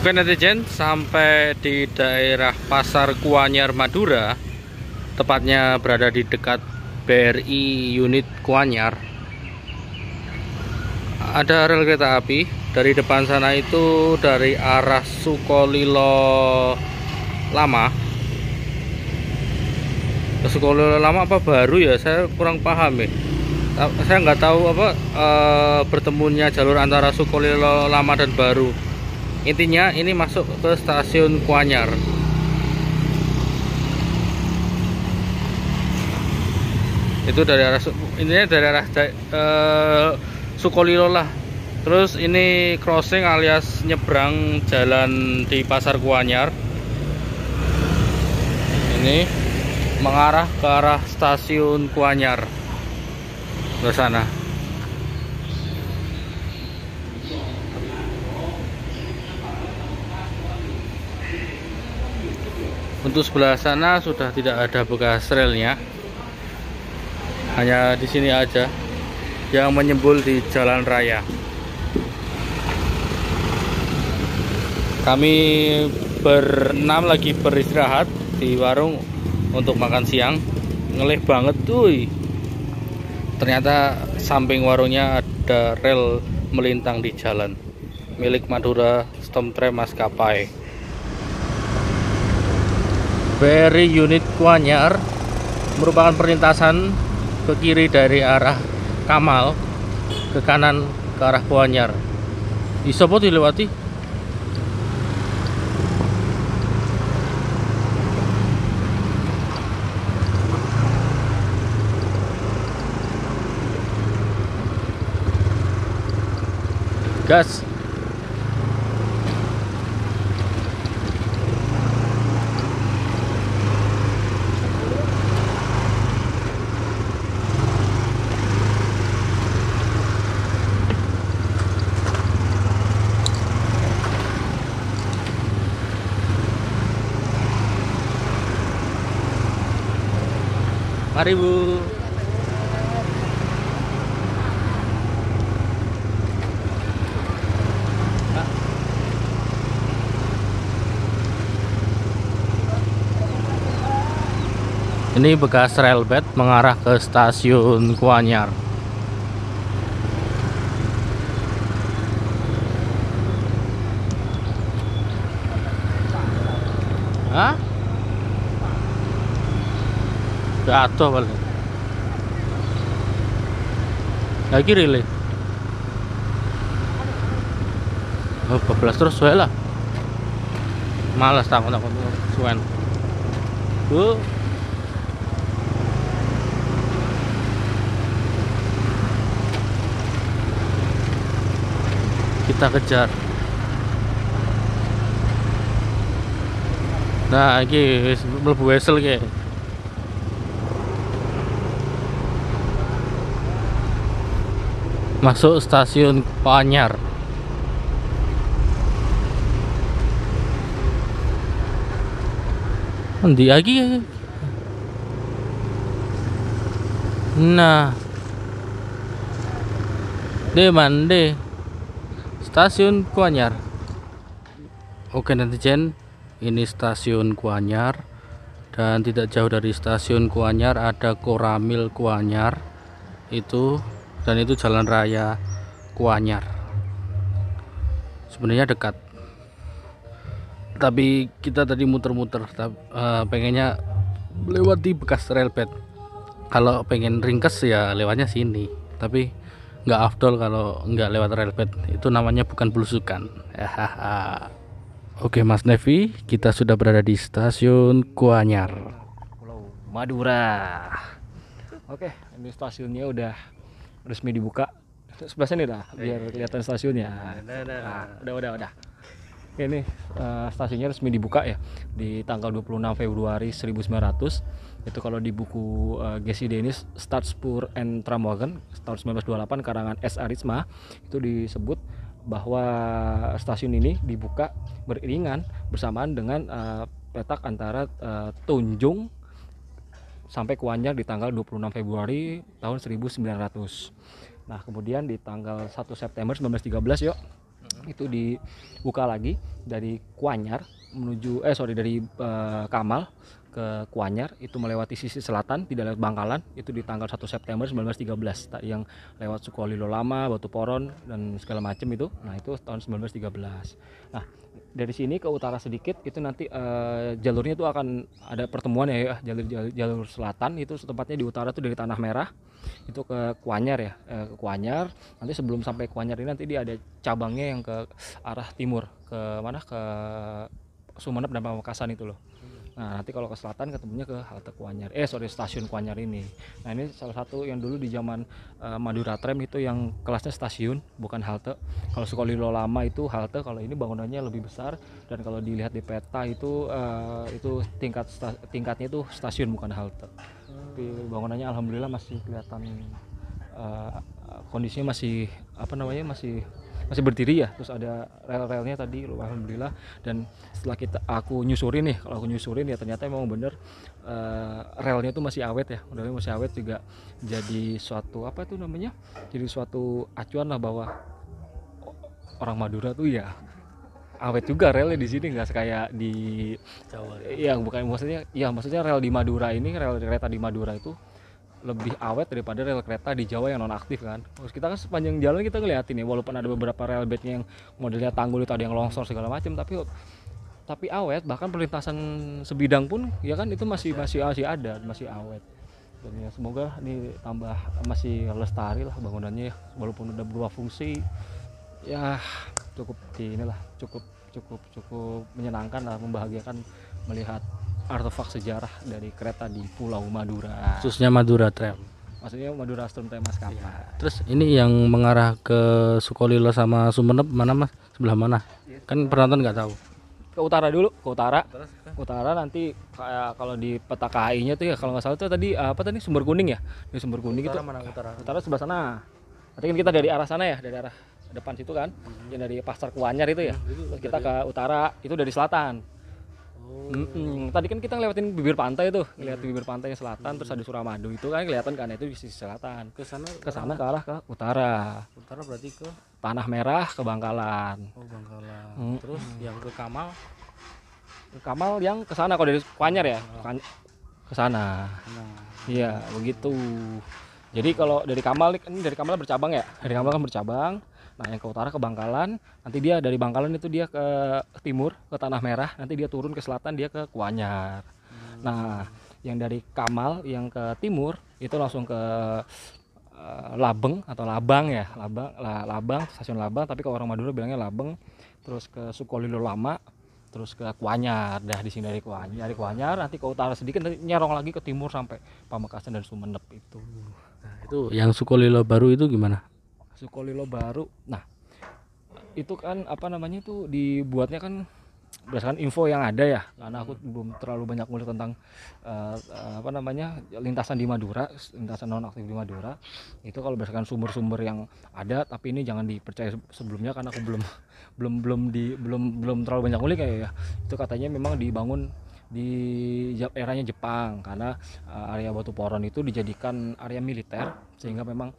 Oke netizen, sampai di daerah Pasar Kuanyar Madura, tepatnya berada di dekat BRI unit Kuanyar. Ada rel kereta api dari depan sana, itu dari arah Sukolilo Lama. Sukolilo Lama apa baru ya, saya kurang paham ya. Saya nggak tahu apa bertemunya jalur antara Sukolilo Lama dan baru. Intinya ini masuk ke stasiun Kuanyar. Itu dari arah Sukolilo lah. Terus ini crossing alias nyebrang jalan di Pasar Kuanyar. Ini mengarah ke arah stasiun Kuanyar ke sana. Untuk sebelah sana sudah tidak ada bekas relnya, hanya di sini aja yang menyembul di jalan raya. Kami berenam lagi beristirahat di warung untuk makan siang. Ngelih banget tuh. Ternyata samping warungnya ada rel melintang di jalan milik Madura Storm Tram Maskapai. BRI unit Kuanyar merupakan perlintasan ke kiri dari arah Kamal, ke kanan ke arah Kuanyar. Isopo dilewati. Gas. Mari Bu. Ini bekas rel bed mengarah ke stasiun Kuanyar. Hah? Jatuh balik. Lagi relay. Oh, 12 terus suwe lah. Malas takut suwen. Bu. Kita kejar. Nah, iki wis mlebu wesel iki. Masuk stasiun Kuanyar. Endi lagi? Nah. Mande. Stasiun Kuanyar. Oke netizen, ini stasiun Kuanyar, dan tidak jauh dari stasiun Kuanyar ada Koramil Kuanyar. Dan itu jalan raya Kuanyar. Sebenarnya dekat, tapi kita tadi muter-muter, pengennya lewati bekas relbed. Kalau pengen ringkes ya lewatnya sini, tapi nggak afdol kalau nggak lewat relbed. Itu namanya bukan belusukan. Oke Mas Nevi, kita sudah berada di stasiun Kuanyar, Pulau Madura. Oke, ini stasiunnya udah resmi dibuka. Sebelah sini dah, biar kelihatan stasiunnya. Nah, udah. Ini stasiunnya resmi dibuka ya di tanggal 26 Februari 1900. Itu kalau di buku GCD ini Stadspur and Tramwagen tahun 1928 karangan S. Arisma, itu disebut bahwa stasiun ini dibuka beriringan bersamaan dengan petak antara Tunjung sampai Kuanyar di tanggal 26 Februari tahun 1900. Nah, kemudian di tanggal 1 September 1913 yuk, itu dibuka lagi dari Kuanyar menuju dari Kamal ke Kuanyar, itu melewati sisi selatan, tidak lewat Bangkalan, itu di tanggal 1 September 1913 yang lewat Sukolilo Lama, Batu Poron dan segala macam itu. Nah, itu tahun 1913. Nah, dari sini ke utara sedikit itu nanti jalurnya itu akan ada pertemuan ya, jalur selatan itu tepatnya di utara tuh dari Tanah Merah itu ke Kuanyar ya, ke Kuanyar. Nanti sebelum sampai Kuanyar ini nanti dia ada cabangnya yang ke arah timur, ke mana, ke Sumeneb dan Pamekasan itu loh. Nah, nanti kalau ke selatan ketemunya ke halte Kuanyar, stasiun Kuanyar ini. Nah, ini salah satu yang dulu di zaman Madura Tram itu yang kelasnya stasiun bukan halte. Kalau Sukolilo Lama itu halte, kalau ini bangunannya lebih besar, dan kalau dilihat di peta itu tingkatnya itu stasiun bukan halte. Tapi bangunannya alhamdulillah masih kelihatan kondisinya masih masih berdiri ya, terus ada rel-relnya tadi alhamdulillah. Dan setelah aku nyusurin ya ternyata memang bener relnya itu masih awet ya, relnya masih awet juga, jadi suatu jadi suatu acuan lah bahwa orang Madura tuh ya awet juga relnya di sini, nggak kayak di Jawa ya. Bukan maksudnya rel di Madura ini, rel kereta di Madura itu lebih awet daripada rel kereta di Jawa yang non aktif kan. Terus kita kan sepanjang jalan kita ngeliatin ya, walaupun ada beberapa rel bednya yang modelnya tanggul itu ada yang longsor segala macam, tapi awet. Bahkan perlintasan sebidang pun ya kan itu masih ada, masih awet. Dan ya semoga ditambah masih lestari lah bangunannya ya, walaupun udah berubah fungsi ya. Cukup menyenangkan lah, membahagiakan melihat artefak sejarah dari kereta di Pulau Madura, khususnya Madura Tram. Maksudnya Madura Strum Tram Maskapai. Ya. Terus ini yang mengarah ke Sukolilo sama Sumeneb mana mas? Sebelah mana? Kan penonton nggak tahu. Ke utara dulu, ke utara. Utara nanti kayak kalau di peta KAI-nya tuh ya, kalau nggak salah itu tadi Sumber Kuning ya. Di Sumber Kuning utara itu. Mana utara? Utara sebelah sana. Nanti kan kita dari arah sana ya, dari arah depan situ kan. Yang dari Pasar Kuanyar itu ya. Terus kita ke utara itu dari selatan. Tadi kan kita ngelewatin bibir pantai tuh, ngeliat bibir pantai selatan, terus ada Suramadu itu kan kelihatan kan, itu di sisi selatan. Ke sana ke arah ke utara. Utara berarti ke Tanah Merah, ke Bangkalan. Oh, Bangkalan. Terus yang ke Kamal? Ke Kamal yang ke sana, kalau dari Kuanyar ya, ke sana. Iya, begitu. Jadi kalau dari Kamal ini, dari Kamal bercabang ya. Dari Kamal kan bercabang. Nah, yang ke utara ke Bangkalan, nanti dia dari Bangkalan itu dia ke timur ke Tanah Merah, nanti dia turun ke selatan dia ke Kuanyar. Nah, yang dari Kamal yang ke timur itu langsung ke Labeng atau Labang ya, Labang, stasiun Labang, tapi kalau orang Madura bilangnya Labeng. Terus ke Sukolilo Lama, terus ke Kuanyar. Dah di sini dari Kuanyar nanti ke utara sedikit, nanti nyerong lagi ke timur sampai Pamekasan dan Sumeneb itu. Nah, itu yang Sukolilo Baru itu gimana? Sukolilo Baru, nah itu kan itu dibuatnya kan berdasarkan info yang ada ya, karena aku belum terlalu banyak ngulik tentang lintasan di Madura, lintasan non aktif di Madura. Itu kalau berdasarkan sumber-sumber yang ada, tapi ini jangan dipercaya sebelumnya karena aku belum terlalu banyak ngulik ya. Itu katanya memang dibangun di eranya Jepang, karena area Batu Poron itu dijadikan area militer, sehingga memang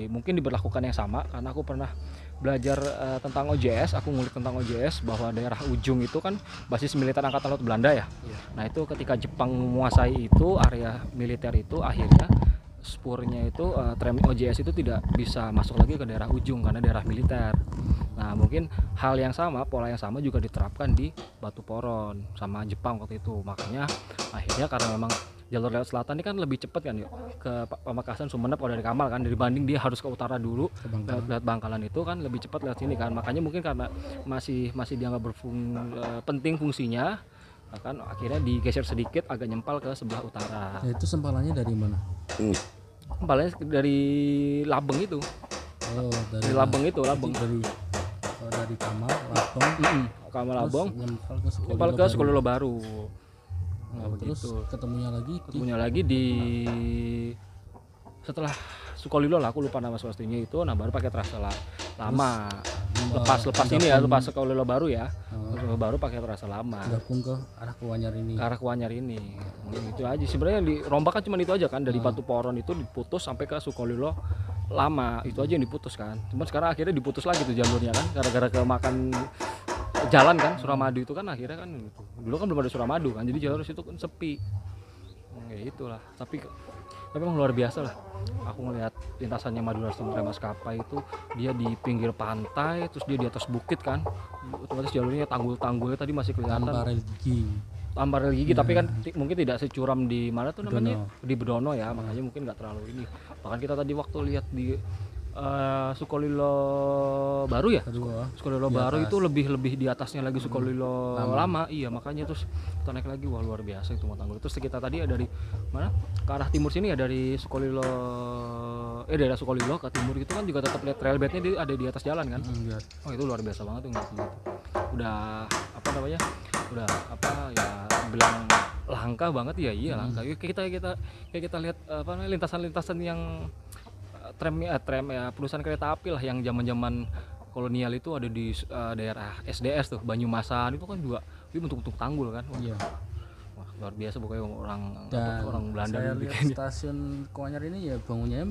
mungkin diberlakukan yang sama. Karena aku pernah belajar tentang OJS, aku ngulik tentang OJS bahwa daerah ujung itu kan basis militer Angkatan Laut Belanda ya. Nah, itu ketika Jepang menguasai itu area militer itu, akhirnya spurnya itu tram OJS itu tidak bisa masuk lagi ke daerah ujung karena daerah militer. Nah, mungkin hal yang sama, pola yang sama juga diterapkan di Batu Poron sama Jepang waktu itu. Makanya akhirnya karena memang jalur lewat selatan ini kan lebih cepat kan yuk, ke Pamekasan Sumeneb kalau dari Kamal kan, dibanding dia harus ke utara dulu lewat Bangkalan itu kan lebih cepat lewat sini kan. Makanya mungkin karena masih dianggap penting fungsinya, kan akhirnya digeser sedikit agak nyempal ke sebelah utara. Itu sempalannya dari mana? Sempalannya dari Labeng itu. Oh, dari Labeng itu, Labeng. Dari Kamal, Labeng. Kamal Labeng. Nyempal ke Sukolilo Baru. Nah, terus ketemunya lagi di setelah Sukolilo lah, aku lupa nama pastinya itu. Nah, baru pakai trase lama. Lepas ini ya, lepas Sukolilo Baru ya. Baru pakai trase lama. Gabung ke arah Kuanyar ini. Itu aja sebenarnya, di rombak kan cuma itu aja kan, dari Batu Poron itu diputus sampai ke Sukolilo lama, itu aja yang diputus kan. Cuman sekarang akhirnya diputus lagi tuh jalurnya kan, gara-gara kemakan jalan kan. Suramadu itu kan akhirnya kan gitu. Dulu kan belum ada Suramadu kan, jadi jalur situ kan sepi. Kayak itulah. Tapi memang luar biasa lah. Aku ngelihat lintasannya Madura Tram Maskapai itu, dia di pinggir pantai, terus dia di atas bukit kan. Otomatis jalurnya tanggul-tanggulnya tadi masih kelihatan. Tambah rel gigi, tapi kan mungkin tidak securam di mana tuh namanya, di Bedono ya, makanya mungkin nggak terlalu ini. Bahkan kita tadi waktu lihat di Sukolilo baru ya, Sukolilo baru itu lebih di atasnya lagi Sukolilo lama. Iya, makanya terus kita naik lagi, wah luar biasa itu tanggul. Terus kita tadi dari mana ke arah timur sini ya, dari Sukolilo daerah Sukolilo ke timur itu kan juga tetap lihat trail bednya ada di atas jalan kan. Oh itu luar biasa banget tuh ngeliat gitu. Udah apa namanya, udah apa ya, bilang langka banget ya. Iya langka. Kayak kita lihat apa namanya, lintasan-lintasan yang tram ya, perusahaan kereta api lah yang zaman-zaman kolonial itu ada di daerah SDS tuh, Banyumasan itu kan juga dia bentuk-bentuk tanggul kan. Wah, luar biasa pokoknya orang Belanda. Saya lihat stasiun Koanyar ini ya bangunannya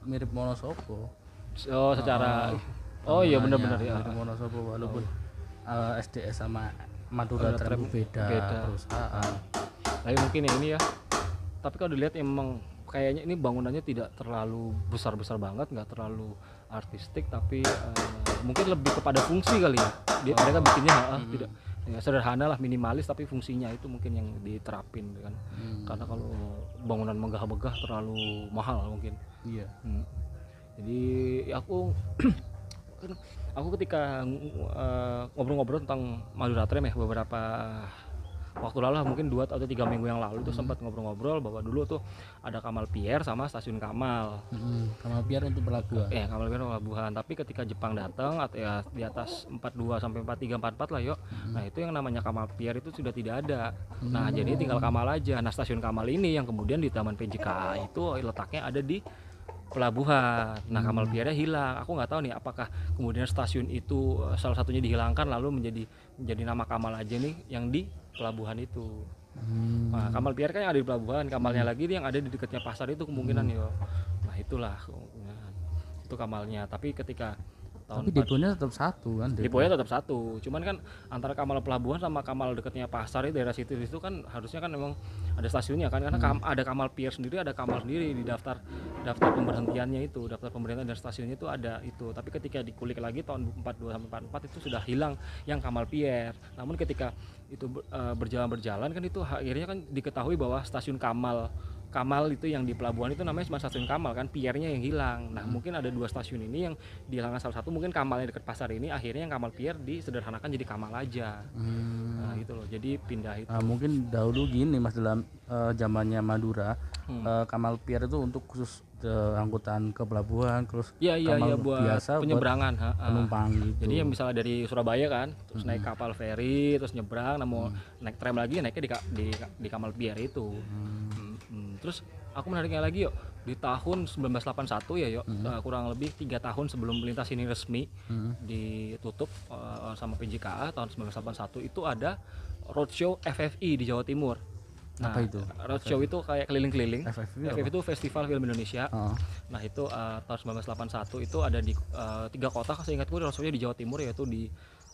mirip Wonosobo. Oh, secara iya benar-benar ya. Mirip Wonosobo, walaupun SDS sama Madura Tram beda perusahaan. Tapi mungkin ya ini ya. Tapi kalau dilihat emang kayaknya ini bangunannya tidak terlalu besar-besar banget, nggak terlalu artistik, tapi mungkin lebih kepada fungsi kali ya. Mereka bikinnya tidak ya, sederhana lah, minimalis, tapi fungsinya itu mungkin yang diterapin kan. Karena kalau bangunan megah-megah terlalu mahal mungkin. Iya. Jadi aku ketika ngobrol-ngobrol tentang Madura Tram ya beberapa waktu lalu, mungkin 2 atau 3 minggu yang lalu itu sempat ngobrol-ngobrol bahwa dulu tuh ada Kamal Pier sama stasiun Kamal. Kamal Pier untuk pelabuhan. Kamal Pier untuk pelabuhan. Tapi ketika Jepang datang atau ya di atas 42 sampai 43 44 lah yuk. Nah, itu yang namanya Kamal Pier itu sudah tidak ada. Nah, jadi tinggal Kamal aja. Nah, stasiun Kamal ini yang kemudian di Taman PJKA itu letaknya ada di pelabuhan. Nah, Kamal Piernya hilang. Aku nggak tahu nih apakah kemudian stasiun itu salah satunya dihilangkan lalu menjadi nama Kamal aja nih yang di pelabuhan itu. Nah, Kamal Pier kan yang ada di pelabuhan, Kamalnya lagi yang ada di dekatnya pasar itu kemungkinan yo. Nah, itulah itu Kamalnya. Tapi ketika tapi deponya tetap satu kan? Deponya tetap satu. Cuman kan antara Kamal pelabuhan sama Kamal dekatnya pasar itu daerah situ kan harusnya kan memang ada stasiunnya kan, karena ada Kamal Pier sendiri, ada Kamal sendiri di daftar pemberhentiannya itu, daftar pemberhentian dan stasiunnya itu ada itu. Tapi ketika dikulik lagi tahun 42 sampai 44 itu sudah hilang yang Kamal Pier. Namun ketika itu berjalan kan itu akhirnya kan diketahui bahwa stasiun Kamal itu yang di pelabuhan itu namanya cuma stasiun Kamal kan, Piernya yang hilang. Nah, mungkin ada 2 stasiun ini yang dihilangkan salah satu, mungkin Kamal yang dekat pasar ini akhirnya yang Kamal Pier disederhanakan jadi Kamal aja. Nah, gitu loh. Jadi pindah itu. Mungkin dahulu gini Mas, dalam zamannya Madura, Kamal Pier itu untuk khusus angkutan ke pelabuhan, terus Kamal buat biasa penyeberangan buat penumpang gitu. Jadi yang misalnya dari Surabaya kan, terus naik kapal feri, terus nyebrang, mau naik tram lagi naiknya di Kamal Pier itu. Terus aku menariknya lagi yuk, di tahun 1981 ya yuk, kurang lebih 3 tahun sebelum lintas ini resmi ditutup sama PJKA tahun 1981 itu ada roadshow FFI di Jawa Timur. Nah, apa itu? Roadshow itu kayak keliling-keliling. FFI itu Festival Film Indonesia. Nah, itu tahun 1981 itu ada di 3 kota, seingatku roadshow-nya di Jawa Timur, yaitu di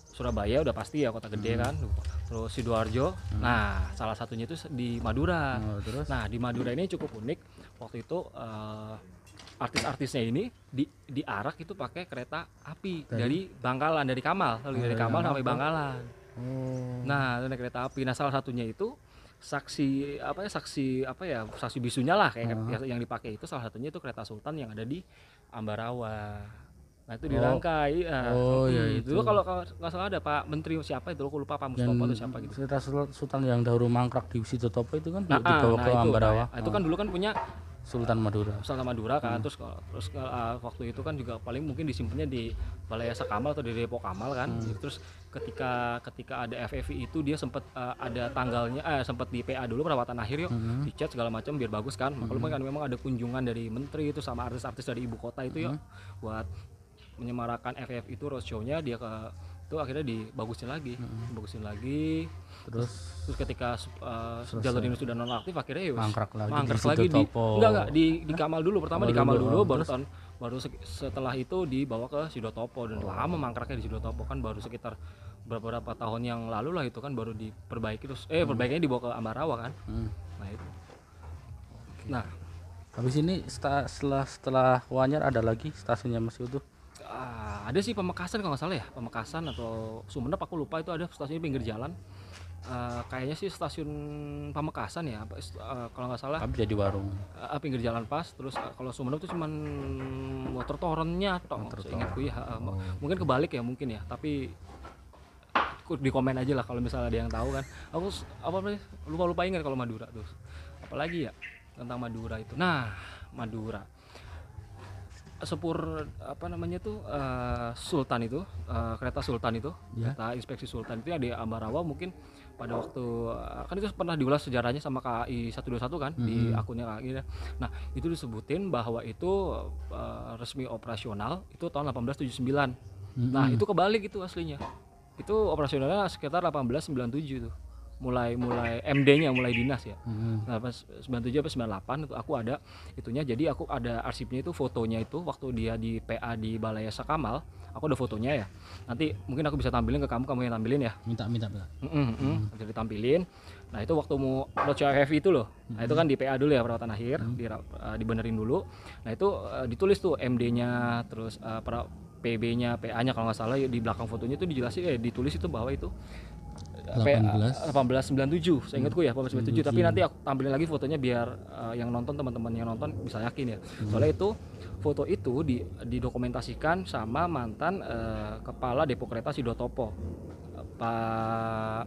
Surabaya udah pasti ya, kota gede kan, terus Sidoarjo. Nah, salah satunya itu di Madura. Nah, di Madura ini cukup unik. Waktu itu artis-artisnya ini diarak itu pakai kereta api dari Bangkalan, dari Kamal, dari Kamal sampai Bangkalan. Nah, itu kereta api. Nah, salah satunya itu saksi bisunya lah kayak yang dipakai itu, salah satunya itu kereta Sultan yang ada di Ambarawa. Nah, itu dirangkai. Itu dulu kalau nggak salah ada Pak Menteri siapa itu, aku lupa, Pak Mustofa atau siapa gitu. Kereta Sultan yang dahulu mangkrak di Sitotopo itu kan dibawa ke Ambarawa. Itu kan dulu kan punya Sultan Madura kan. Terus waktu itu kan juga paling mungkin disimpannya di Balai Yasa Kamal atau di Depo Kamal kan. Terus ketika ada FFI itu dia sempat ada tanggalnya, sempat di PA dulu perawatan akhir yuk, dicat segala macam biar bagus kan. Maklum kan memang ada kunjungan dari menteri itu sama artis-artis dari ibu kota itu yuk, buat menyemarakan FF itu roadshow-nya dia ke itu akhirnya dibagusin lagi. Terus ketika jalur ini sudah nonaktif akhirnya ya mangkrak lagi di enggak di Kamal dulu, pertama di Kamal dulu, baru setelah itu dibawa ke Sidotopo, dan lama mangkraknya di Sidotopo kan, baru sekitar beberapa tahun yang lalu lah itu kan baru diperbaiki, terus perbaikannya dibawa ke Ambarawa kan. Nah itu. Nah habis ini setelah Wanyar ada lagi stasiunnya masih utuh? Ada sih Pamekasan kalau nggak salah ya, Pamekasan atau Sumenep, aku lupa, itu ada stasiun pinggir jalan. Kayaknya sih stasiun Pamekasan ya, kalau nggak salah. Tapi jadi warung. Pinggir jalan pas, terus kalau Sumenep tuh cuman motor toronnya toh, seingatku ya. Mungkin kebalik ya mungkin ya, tapi di komen aja lah kalau misalnya ada yang tahu kan. Aku lupa ingat kalau Madura tuh. Apalagi ya tentang Madura itu. Nah, Madura. Sepur apa namanya tuh Sultan itu, kereta Sultan itu, kereta inspeksi Sultan itu ya di Ambarawa. Mungkin pada waktu kan itu pernah diulas sejarahnya sama KAI 121 kan, di akunnya KAI. Nah itu disebutin bahwa itu resmi operasional itu tahun 1879. Nah itu kebalik itu aslinya, itu operasionalnya sekitar 1897 tuh. mulai MD-nya mulai dinas ya. Nah pas 97 apa 98 itu aku ada itunya, jadi aku ada arsipnya itu, fotonya itu waktu dia di PA di Balai Yasa Kamal, aku ada fotonya ya. Nanti mungkin aku bisa tampilin ke kamu yang tampilin ya. Minta. Bisa ditampilin. Nah itu waktu mau Rocha Heavy itu loh. Nah itu kan di PA dulu ya, perawatan akhir, dibenerin dulu. Nah itu ditulis tuh MD-nya, terus PB-nya, PA-nya kalau nggak salah, di belakang fotonya itu dijelasin ditulis itu bahwa itu 1897, saya ingatku ya 1897. Tapi nanti aku tampilin lagi fotonya biar yang nonton, teman-teman yang nonton bisa yakin ya. Soalnya itu foto itu didokumentasikan sama mantan kepala Depo Kereta Sidotopo, Pak,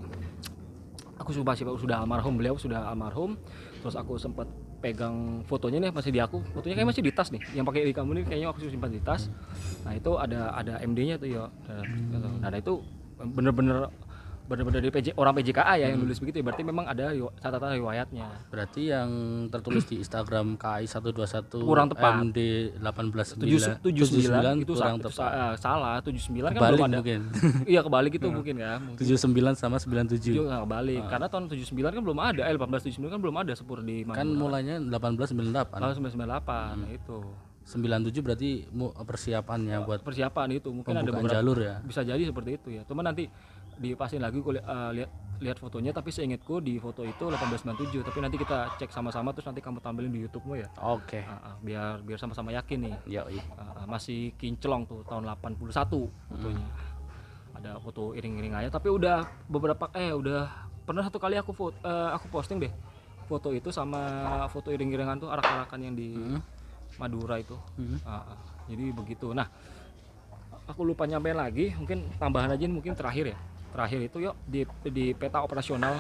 aku sudah almarhum, beliau sudah almarhum. Terus aku sempat pegang fotonya nih, masih di aku, fotonya kayak masih di tas nih, yang pakai di kamu nih kayaknya aku simpan di tas. Nah itu ada MD-nya tuh ya. Nah itu bener-bener dari orang PJKA ya yang nulis begitu ya, berarti memang ada catatan riwayatnya. Berarti yang tertulis di Instagram KAI 121 kurang tepat. MD 189 itu kurang tepat. Salah, 79 kan kebalik belum ada. Mungkin. Iya kebalik itu mungkin ya. 79 sama 97. Juga kebalik. Karena tahun 79 kan belum ada, 1879 kan belum ada sepur di Madura. Kan mulainya 1898. 1898. Nah itu. 97 berarti persiapannya buat persiapan itu mungkin ada beberapa jalur ya. Bisa jadi seperti itu ya. Cuman nanti dipasin lagi aku lihat fotonya, tapi seingatku di foto itu 1897, tapi nanti kita cek sama-sama, terus nanti kamu tampilin di YouTube-mu ya. Oke. Biar sama-sama yakin nih. Yoi. Masih kinclong tuh tahun 81 fotonya. Ada foto iring-iringannya, tapi udah udah pernah satu kali aku posting deh foto itu sama foto iring-iringan tuh arak-arakan yang di Madura itu. Jadi begitu. Nah, aku lupa nyampein lagi, mungkin tambahan aja mungkin terakhir itu yuk di peta operasional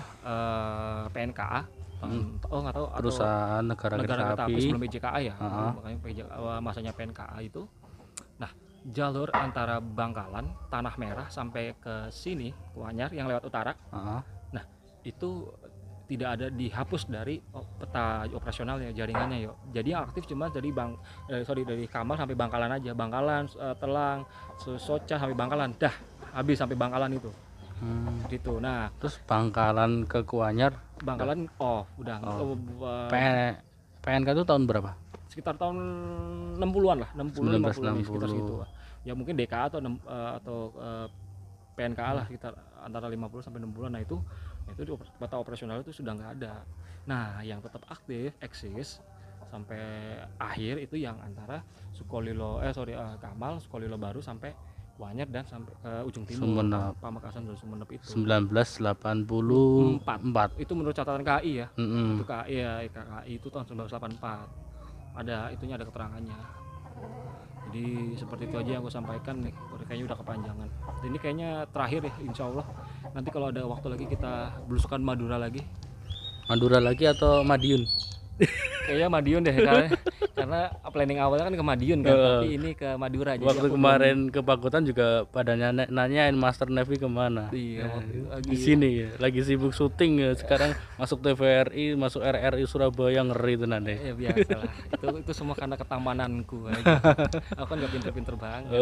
PNKA. Nggak tahu perusahaan negara kereta api sebelum PJKA ya. Makanya masanya PNKA itu. Nah, jalur antara Bangkalan, Tanah Merah sampai ke sini Wanyar yang lewat utara. Nah, itu tidak ada dihapus dari peta operasionalnya, jaringannya yuk. Jadi yang aktif cuma dari dari Kamal sampai Bangkalan aja, Bangkalan, Telang, Soca sampai Bangkalan, dah habis sampai Bangkalan itu. Gitu. Nah, terus Bangkalan ke Kuanyar, Bangkalan udah. PNK itu tahun berapa? Sekitar tahun 60-an lah, 50 sekitar situ. Ya mungkin DKA atau PNKA lah, sekitar antara 50 sampai 60-an. Nah itu di peta operasional itu sudah nggak ada. Nah yang tetap aktif eksis sampai akhir itu yang antara Kamal, Sukolilo Baru sampai Wanyar dan sampai ke ujung timur Pamekasan dan Sumenep itu 1984. Itu menurut catatan KAI ya. Itu KAI ya, KAI itu tahun 1984. Ada itunya, ada keterangannya. Jadi seperti itu aja yang aku sampaikan nih. Kayaknya udah kepanjangan. Ini kayaknya terakhir ya, insya Allah. Nanti kalau ada waktu lagi kita belusukan Madura lagi atau Madiun? Kayaknya Madiun deh, karena planning awalnya kan ke Madiun kan, tapi ini ke Madura. Waktu kemarin ke Pakutan juga pada nanyain Master Navy kemana. Iya, di sini ya, lagi sibuk syuting ya. Sekarang masuk TVRI, masuk RRI Surabaya, ngeri itu nanti. Ya biasa lah, itu semua karena ketampananku aja. Aku kan gak pinter-pinter banget.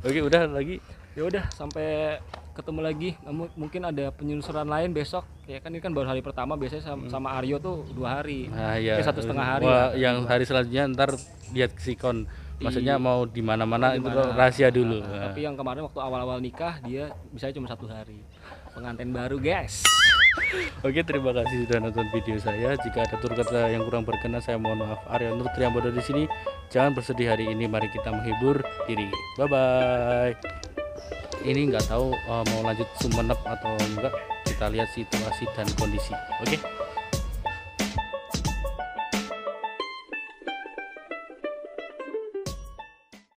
Oke, udah lagi. Ya udah, sampai ketemu lagi. Mungkin ada penyelusuran lain besok. Ya kan ini kan baru hari pertama, biasanya sama Aryo tuh 2 hari. Nah, ya. 1,5 hari. Wah, yang hari selanjutnya ntar lihat sikon. Maksudnya mau di mana-mana itu rahasia dulu. Nah, tapi yang kemarin waktu awal-awal nikah dia bisa cuma 1 hari. Pengantin baru, guys. Oke, terima kasih sudah nonton video saya. Jika ada tutur kata yang kurang berkenan, saya mohon maaf. Arya Nur Triambodo di sini. Jangan bersedih hari ini. Mari kita menghibur diri. Bye bye. Ini nggak tahu mau lanjut Sumenep atau enggak. Kita lihat situasi dan kondisi. Oke.